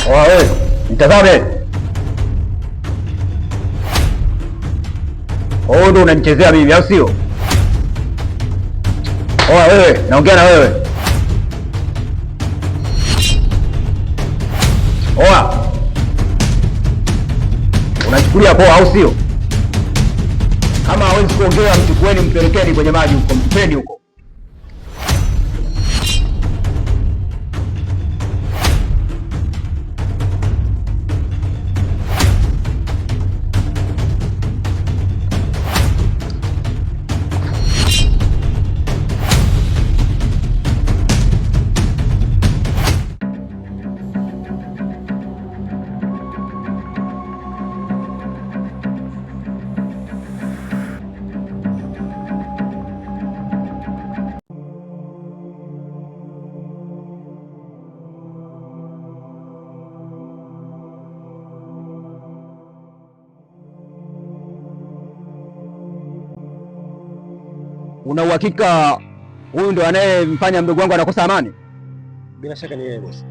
Wewe mtazame, wewe ndo unanichezea mimi au sio? Wewe naongea na wewe. Unachukulia poa au sio? Kama hawezi kuongea, mchukueni mpelekeni kwenye maji huko, mtupeni huko. Una uhakika huyu ndo anayemfanya mdogo wangu anakosa amani? Bila shaka ni yeye bosi.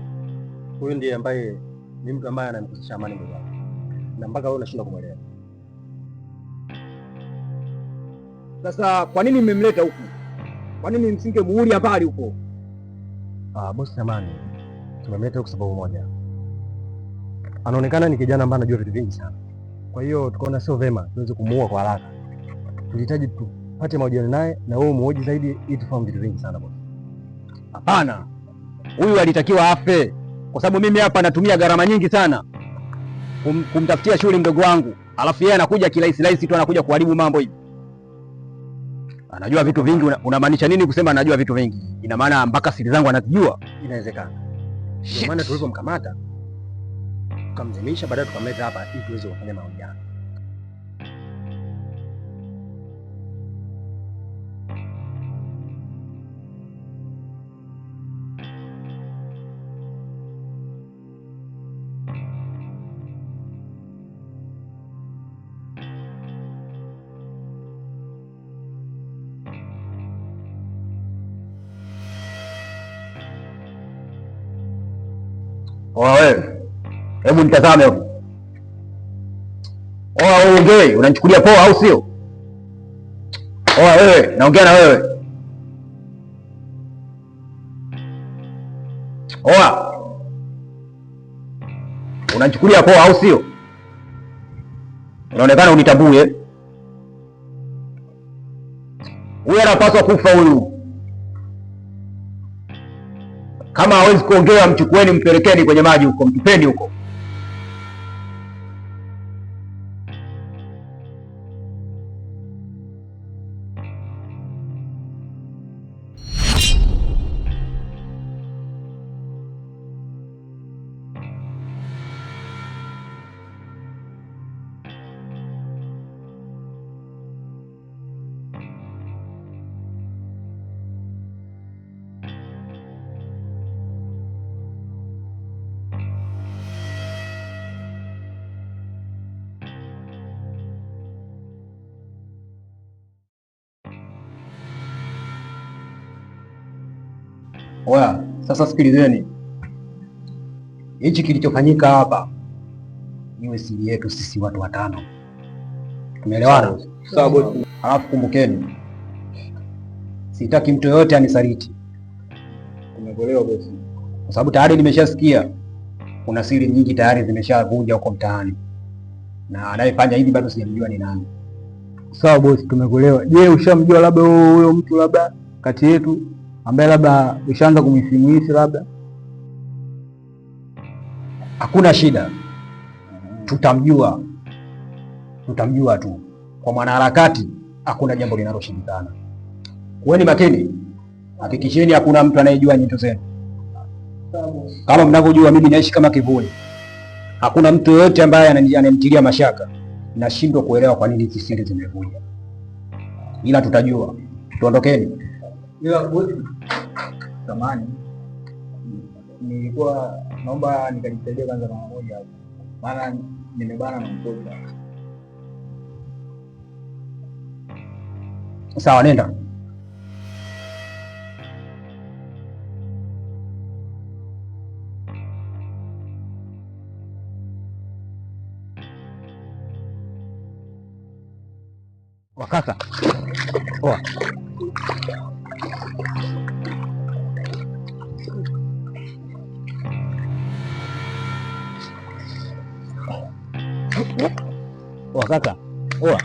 Huyu ndiye ambaye ni mtu ambaye anamkosesha amani mdogo wangu, na mpaka wewe unashindwa kumwelewa. Sasa kwa nini mmemleta huku? Kwa nini msingemuuli habari huko? Bosi Amani, tumemleta huku sababu moja. Anaonekana ni kijana ambaye anajua vitu vingi sana, kwa hiyo tukaona sio vema tuweze kumuua kwa haraka. Tulihitaji tupate mahojiano naye na wewe muhoji zaidi ili tufahamu vitu vingi sana bosi. Hapana, huyu alitakiwa afe, kwa sababu mimi hapa natumia gharama nyingi sana kumtafutia shughuli mdogo wangu, alafu yeye anakuja kirahisi tu, anakuja kuharibu mambo hivi. Anajua vitu vingi. Unamaanisha nini kusema anajua vitu vingi? Ina maana mpaka siri zangu anazijua? Inawezekana. Ndio maana tulipomkamata tukamzimisha, baadaye tukamleta hapa ili tuweze kufanya mahojiano. Wewe, hebu nitazame huko. Ongei, unanichukulia poa au sio? Wewe, naongea na wewe. Unanichukulia poa au sio? Unaonekana unitambue. Huyu anapaswa kufa huyu. Kama hawezi kuongea, mchukueni mpelekeni kwenye maji huko, mtupeni huko. Sasa sikilizeni, hichi kilichofanyika hapa niwe siri yetu sisi watu watano, tumeelewana? Sawa bosi. Alafu kumbukeni, sitaki mtu yoyote anisaliti. Tumeelewa bosi? Kwa sababu tayari nimeshasikia kuna siri nyingi tayari zimeshavuja huko mtaani, na anayefanya hivi bado sijamjua ni nani. Sawa bosi, tumekuelewa. Je, ushamjua labda huyo mtu labda kati yetu ambaye labda ushaanza kumsimuisi labda? Hakuna shida, tutamjua tu. Kwa mwanaharakati hakuna jambo linaloshindikana. Kuweni makini, hakikisheni hakuna mtu anayejua nyito zenu. Kama mnavyojua mimi naishi kama kivuli, hakuna mtu yoyote ambaye ananitilia mashaka. Nashindwa kuelewa kwa nini hizi siri zimevuja, ila tutajua. Tuondokeni. Ila bosi, samahani, nilikuwa naomba nikajisaidia kwanza mara moja, maana nimebana na mkosa. Sawa, nenda. Wakaka. Oa. Wakaka. Oa.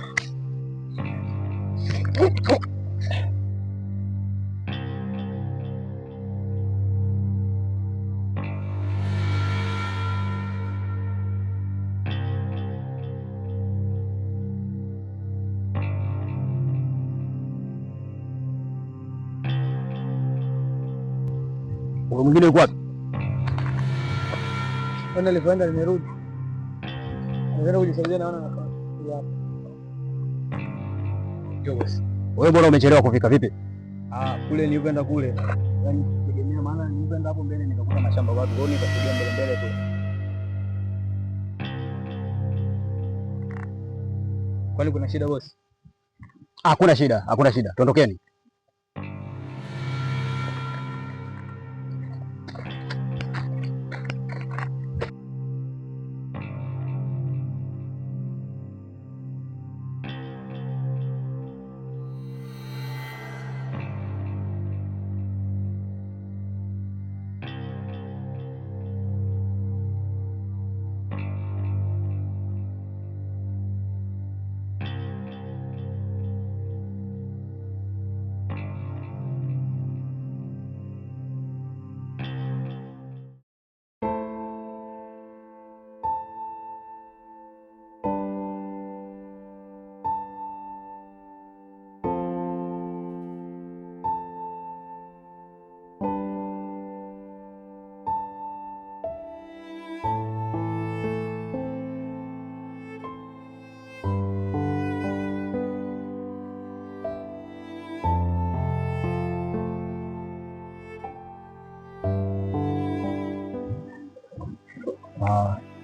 Uko mwingine yuko wapi? Kwenda nilipoenda nimerudi. Nikaenda kujisaidia naona hapa. Yo boss. Wewe bora umechelewa kufika vipi? Kule nilipoenda kule. Yaani tegemea maana nilipoenda hapo mbele nikakuta mashamba watu. Kwa hiyo nikasaidia mbele kule. Kwani kuna shida boss? Hakuna shida, hakuna shida. Tuondokeni.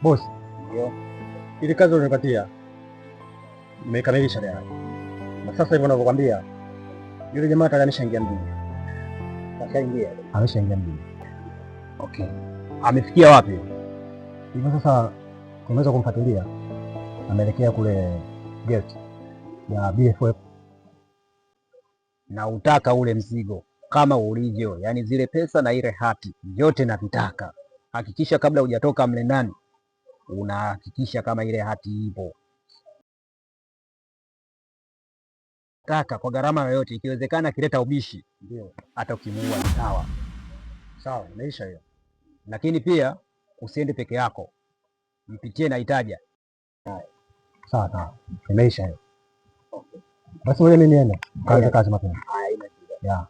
Boss. Ndio. Ile kazi ulinipatia nimekamilisha leo. Na sasa hivi ninavyokuambia yule jamaa tayari ameshaingia mjini. Ameshaingia mjini. Okay. Amefikia wapi? Hivyo sasa tunaweza kumfuatilia. Ameelekea kule gate ya BFF. Na utaka ule mzigo kama ulivyo, yani zile pesa na ile hati vyote navitaka. Hakikisha kabla hujatoka mle ndani unahakikisha kama ile hati ipo. Kaka, kwa gharama yoyote, ikiwezekana kileta ubishi, ndio hata ukimuua ni sawa. Sawa, imeisha hiyo. Lakini pia usiende peke yako, mpitie na Itaja. Sawa sawa, imeisha hiyo. Okay. Basi wewe mimi niende kaanza kazi mapema. Haina shida. Yeah.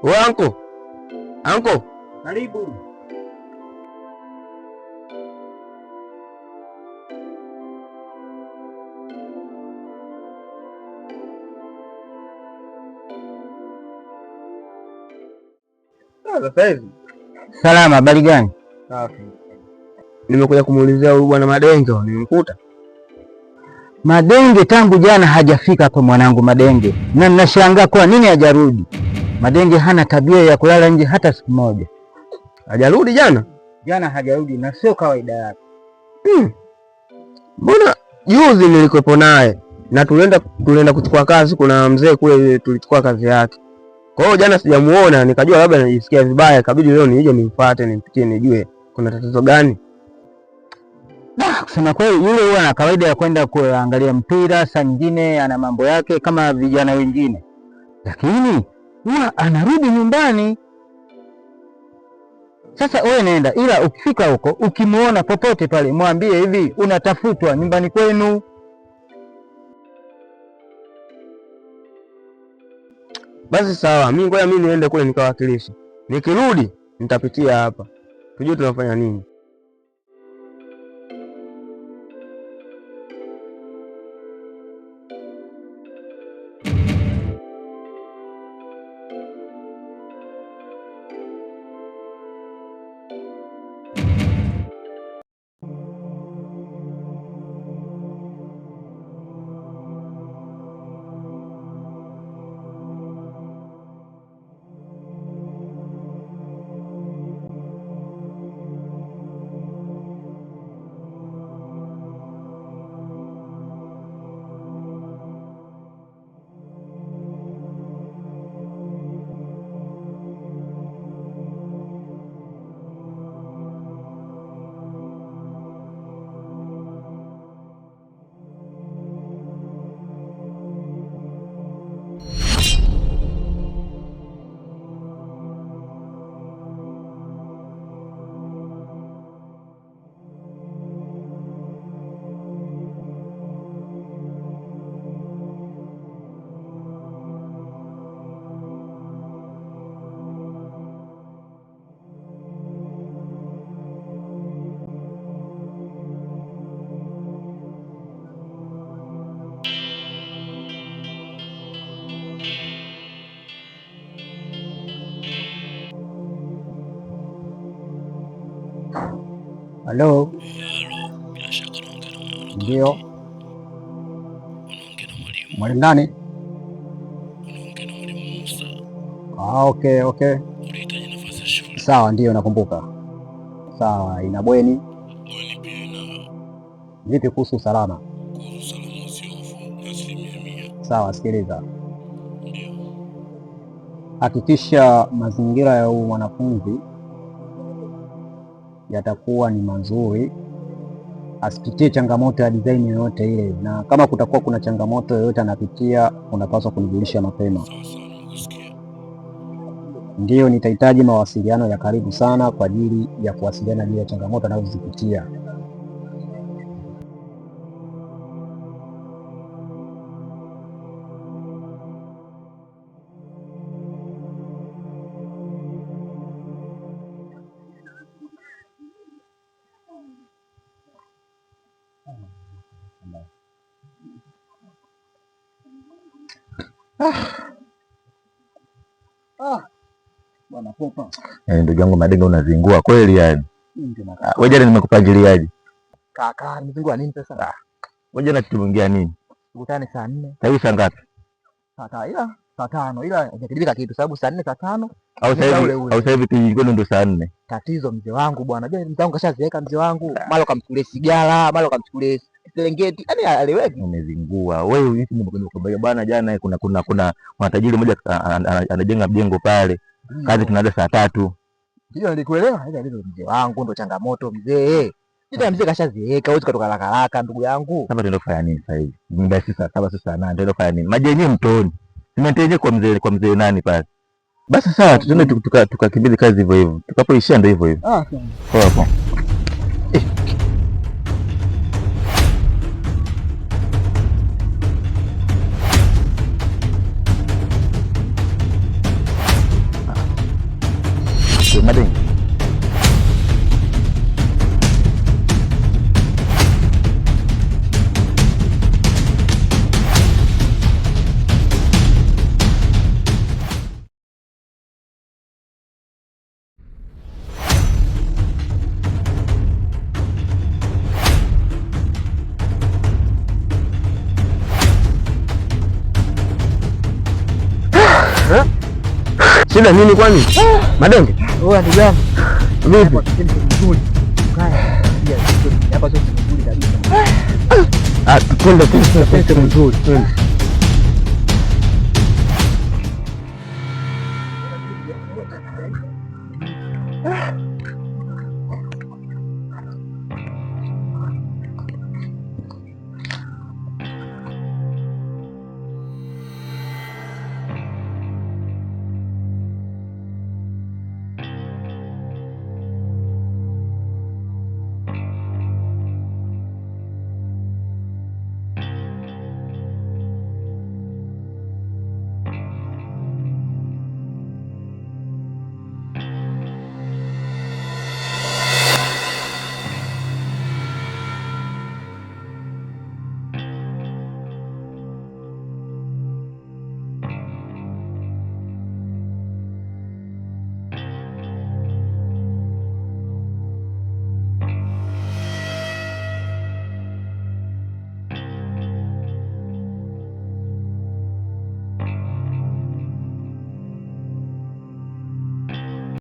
We anko, anko, Karibu. sasa hivi. Salama, habari gani? Safi. Nimekuja kumuulizia huyu bwana Madenge, nimemkuta. Madenge tangu jana hajafika hapo mwanangu Madenge. Na ninashangaa kwa nini hajarudi. Madenge hana tabia ya kulala nje hata siku moja. Hajarudi jana? Jana hajarudi na sio kawaida yake. Mbona juzi nilikuwepo naye na tulienda kuchukua kazi, kuna mzee kule tulichukua kazi yake. Kwa hiyo jana sijamuona, nikajua labda anajisikia vibaya, ikabidi leo nije nimfuate nimpitie nijue kuna tatizo gani. Kusema kweli yule huwa na kawaida ya kwenda kuangalia mpira, saa nyingine ana mambo yake kama vijana wengine. Lakini huwa anarudi nyumbani. Sasa wewe nenda, ila ukifika huko ukimuona popote pale mwambie hivi unatafutwa nyumbani kwenu. Basi sawa, mimi ngoja mimi niende kule nikawakilisha. Nikirudi nitapitia hapa. Tujue tunafanya nini. Halo. Ndio. Mwalimu nani? Okay. Sawa, ndio nakumbuka. Sawa, ina bweni. Vipi kuhusu usalama? Sawa, sikiliza. Hakikisha mazingira ya huyu mwanafunzi yatakuwa ni mazuri, asipitie changamoto ya design yoyote ile, na kama kutakuwa kuna changamoto yoyote anapitia, unapaswa kunijulisha mapema. Ndiyo, nitahitaji mawasiliano ya karibu sana kwa ajili ya kuwasiliana juu ya changamoto anazozipitia. Bwana Popa. Ndugu yangu Madengo, unazingua kweli yani. Wewe jana nimekupangiliaje? Kaka, nimezingua nini sasa? Wewe jana tuliongea nini? Tukutane saa 4. Sasa hivi saa ngapi? Saa 5. Ila hajakidibika kitu sababu saa 4 saa 5. Au sasa hivi tulikuwa ndo saa 4. Tatizo mzee wangu bwana. Unajua mzee wangu kashazeeka mzee wangu. Mara kamchukulie sigara, mara kamchukulie Serengeti. Yaani aliweki. Umezingua. Wewe hivi nimekwambia bwana jana kuna tajiri mmoja anajenga mjengo pale. Kazi tunaanza saa 3. Ndio nilikuelewa. Ile ndio mzee wangu ndo changamoto mzee. Ndio mzee kashazeeka, huwezi kutoka haraka ndugu yangu. Sasa ndio kufanya nini sasa hivi? Muda si saa 7 saa 8 ndio kufanya nini? Maji yenyewe mtoni. Nimeteje kwa mzee nani pale? Basi sawa, tuende tukakimbize kazi hivyo hivyo. Tukapoishia ndio hivyo hivyo. Sawa. Poa. Madengo. Shida nini kwani? Madengo. Wewe ndugu yangu. Vipi? Nzuri. Kaya. Hapa sio nzuri kabisa. Twende nzuri.